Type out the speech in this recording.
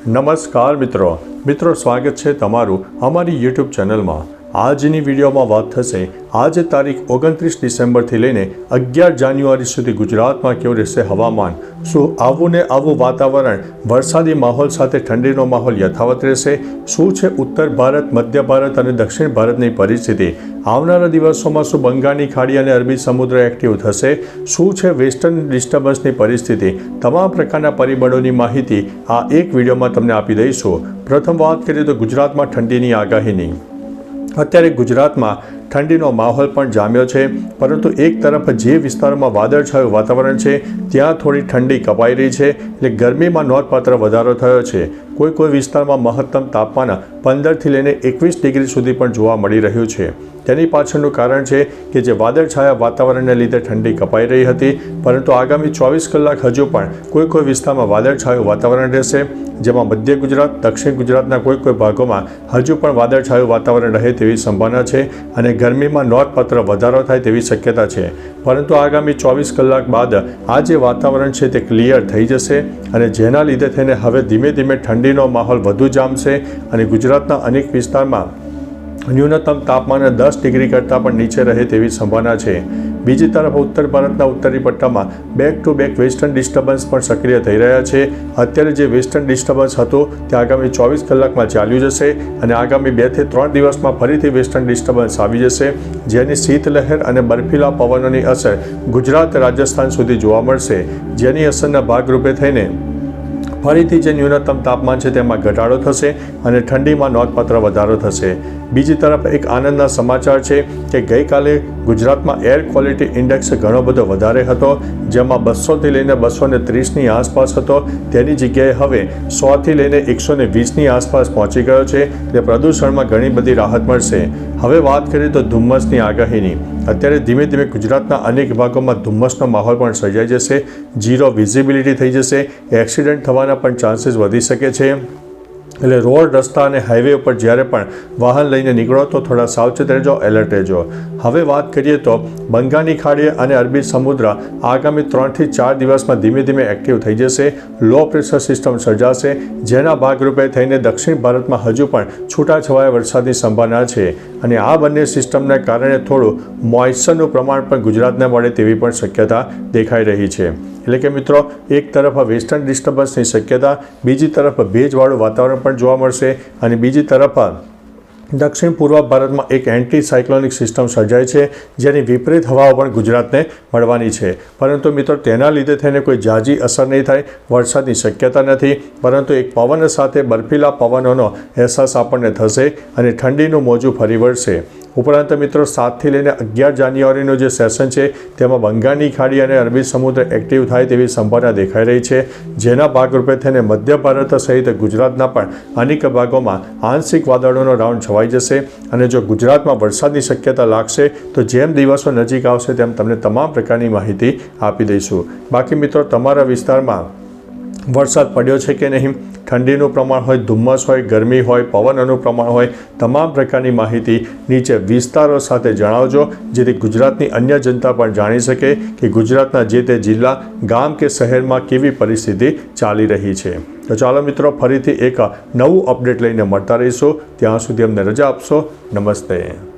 નમસ્કાર મિત્રો સ્વાગત છે તમારું અમારી યુટ્યુબ ચેનલમાં। આજની વિડીયોમાં વાત થશે આજે તારીખ 29 ડિસેમ્બરથી લઈને 11 જાન્યુઆરી સુધી ગુજરાતમાં કેવું રહેશે હવામાન। શું આવું ને આવું વાતાવરણ વરસાદી માહોલ સાથે ઠંડીનો માહોલ યથાવત રહેશે? શું છે ઉત્તર ભારત, મધ્ય ભારત અને દક્ષિણ ભારતની પરિસ્થિતિ? આવનારા દિવસોમાં શું બંગાળની ખાડી અને અરબી સમુદ્ર એક્ટિવ થશે? શું છે વેસ્ટર્ન ડિસ્ટર્બન્સની પરિસ્થિતિ? તમામ પ્રકારના પરિબળોની માહિતી આ એક વિડીયોમાં તમને આપી દઈશું। પ્રથમ વાત કરીએ તો ગુજરાતમાં ઠંડીની આગાહીની। અત્યારે ગુજરાતમાં ઠંડીનો માહોલ પણ જામ્યો છે, પરંતુ એક તરફ જે વિસ્તારોમાં વાદળછાયું વાતાવરણ છે ત્યાં થોડી ઠંડી કપાઈ રહી છે, એટલે ગરમીમાં નોંધપાત્ર વધારો થયો છે। કોઈ વિસ્તારમાં મહત્તમ તાપમાન 15થી લઈને 21 ડિગ્રી સુધી પણ જોવા મળી રહ્યું છે। તેની પાછળનું કારણ છે કે જે વાદળછાયા વાતાવરણને લીધે ઠંડી કપાઈ રહી હતી, પરંતુ આગામી 24 કલાક હજુ પણ કોઈ વિસ્તારમાં વાદળછાયું વાતાવરણ રહેશે, જેમાં મધ્ય ગુજરાત, દક્ષિણ ગુજરાતના કોઈ ભાગોમાં હજુ પણ વાદળછાયું વાતાવરણ રહે તેવી સંભાવના છે અને ગરમીમાં નોંધપાત્ર વધારો થાય તેવી શક્યતા છે। પરંતુ આગામી 24 કલાક બાદ આ જે વાતાવરણ છે તે ક્લિયર થઈ જશે અને જેના લીધે થઈને હવે ધીમે ધીમે ઠંડીનો માહોલ વધુ જામશે અને ગુજરાતના અનેક વિસ્તારમાં ન્યૂનતમ તાપમાન 10 ડિગ્રી કરતાં પણ નીચે રહે તેવી સંભાવના છે। બીજી તરફ ઉત્તર ભારતના ઉત્તરી પટ્ટામાં back to back western disturbance પણ સક્રિય થઈ રહ્યા છે। અત્યારે જે વેસ્ટર્ન ડિસ્ટર્બન્સ હતું તે આગામી 24 કલાકમાં ચાલ્યું જશે અને આગામી 2 થી 3 દિવસમાં ફરીથી વેસ્ટર્ન ડિસ્ટર્બન્સ આવી જશે, જેની શીતલહેર અને બર્ફીલા પવનોની અસર ગુજરાત, રાજસ્થાન સુધી જોવા મળશે, જેની અસરના ભાગરૂપે થઈને ફરીથી જે ન્યૂનતમ તાપમાન છે તેમાં ઘટાડો થશે અને ઠંડીમાં નોંધપાત્ર વધારો થશે। બીજી તરફ એક આનંદના સમાચાર છે કે ગઈકાલે ગુજરાતમાં એર ક્વોલિટી ઇન્ડેક્સ ઘણો બધો વધારે હતો, જેમાં 200થી લઈને 230ની આસપાસ હતો, તેની જગ્યાએ હવે 100થી લઈને 120ની આસપાસ પહોંચી ગયો છે, એટલે પ્રદૂષણમાં ઘણી બધી રાહત મળશે। હવે વાત કરીએ તો ધુમ્મસની આગાહીની। અત્યારે ધીમે ધીમે ગુજરાતના અનેક ભાગોમાં ધુમ્મસનો માહોલ પણ સર્જાઈ જશે, ઝીરો વિઝિબિલિટી થઈ જશે, એક્સિડન્ટ થવાના પણ ચાન્સીસ વધી શકે છે। એટલે રોડ, રસ્તા અને હાઈવે ઉપર જ્યારે પણ વાહન લઈને નીકળો તો થોડા સાવચેત રહેજો, એલર્ટ રહેજો। હવે વાત કરીએ તો બંગાળની ખાડી અને અરબી સમુદ્ર આગામી 3થી 4 દિવસમાં ધીમે ધીમે એક્ટિવ થઈ જશે, લો પ્રેશર સિસ્ટમ સર્જાશે, જેના ભાગરૂપે થઈને દક્ષિણ ભારતમાં હજુ પણ છૂટાછવાયા વરસાદની સંભાવના છે અને આ બંને સિસ્ટમને કારણે થોડું મોઇસ્ચરનું પ્રમાણ પણ ગુજરાતને મળે તેવી પણ શક્યતા દેખાઈ રહી છે। એટલે કે મિત્રો, એક તરફ વેસ્ટર્ન ડિસ્ટર્બન્સની શક્યતા, બીજી તરફ ભેજવાળું વાતાવરણ પણ જોવા મળશે અને બીજી તરફ દક્ષિણ પૂર્વ ભારતમાં એક એન્ટી સાયક્લોનિક સિસ્ટમ સર્જાય છે, જેની વિપરીત હવાઓ પણ ગુજરાતને મળવાની છે। પરંતુ મિત્રો, તેના લીધે થઈને કોઈ ઝાઝી અસર નહીં થાય, વરસાદની શક્યતા નથી, પરંતુ એક પવન સાથે બર્ફીલા પવનોનો અહેસાસ આપણને થશે અને ઠંડીનું મોજું ફરી વળશે। ઉપરાંત મિત્રો, 7થી લઈને 11 જાન્યુઆરીનું જે સેશન છે તેમાં બંગાળની ખાડી અને અરબી સમુદ્ર એક્ટિવ થાય તેવી સંભાવના દેખાઈ રહી છે, જેના ભાગરૂપે થઈને મધ્ય ભારત સહિત ગુજરાતના પણ અનેક ભાગોમાં આંશિક વાદળોનો રાઉન્ડ છવાઈ જશે અને જો ગુજરાતમાં વરસાદની શક્યતા લાગશે તો જેમ દિવસો નજીક આવશે તેમ તમને તમામ પ્રકારની માહિતી આપી દઈશું। બાકી મિત્રો, તમારા વિસ્તારમાં વરસાદ પડ્યો છે કે નહીં, ઠંડીનું પ્રમાણ હોય, ધુમ્મસ હોય, ગરમી હોય, પવનનું પ્રમાણ હોય, તમામ પ્રકારની માહિતી નીચે વિસ્તારો સાથે જણાવજો, જેથી ગુજરાતની અન્ય જનતા પણ જાણી શકે કે ગુજરાતના જે તે જિલ્લા, ગામ કે શહેરમાં કેવી પરિસ્થિતિ ચાલી રહી છે। તો ચાલો મિત્રો, ફરીથી એક નવું અપડેટ લઈને મળતા રહીશું। ત્યાં સુધી અમને રજા આપશો। નમસ્તે।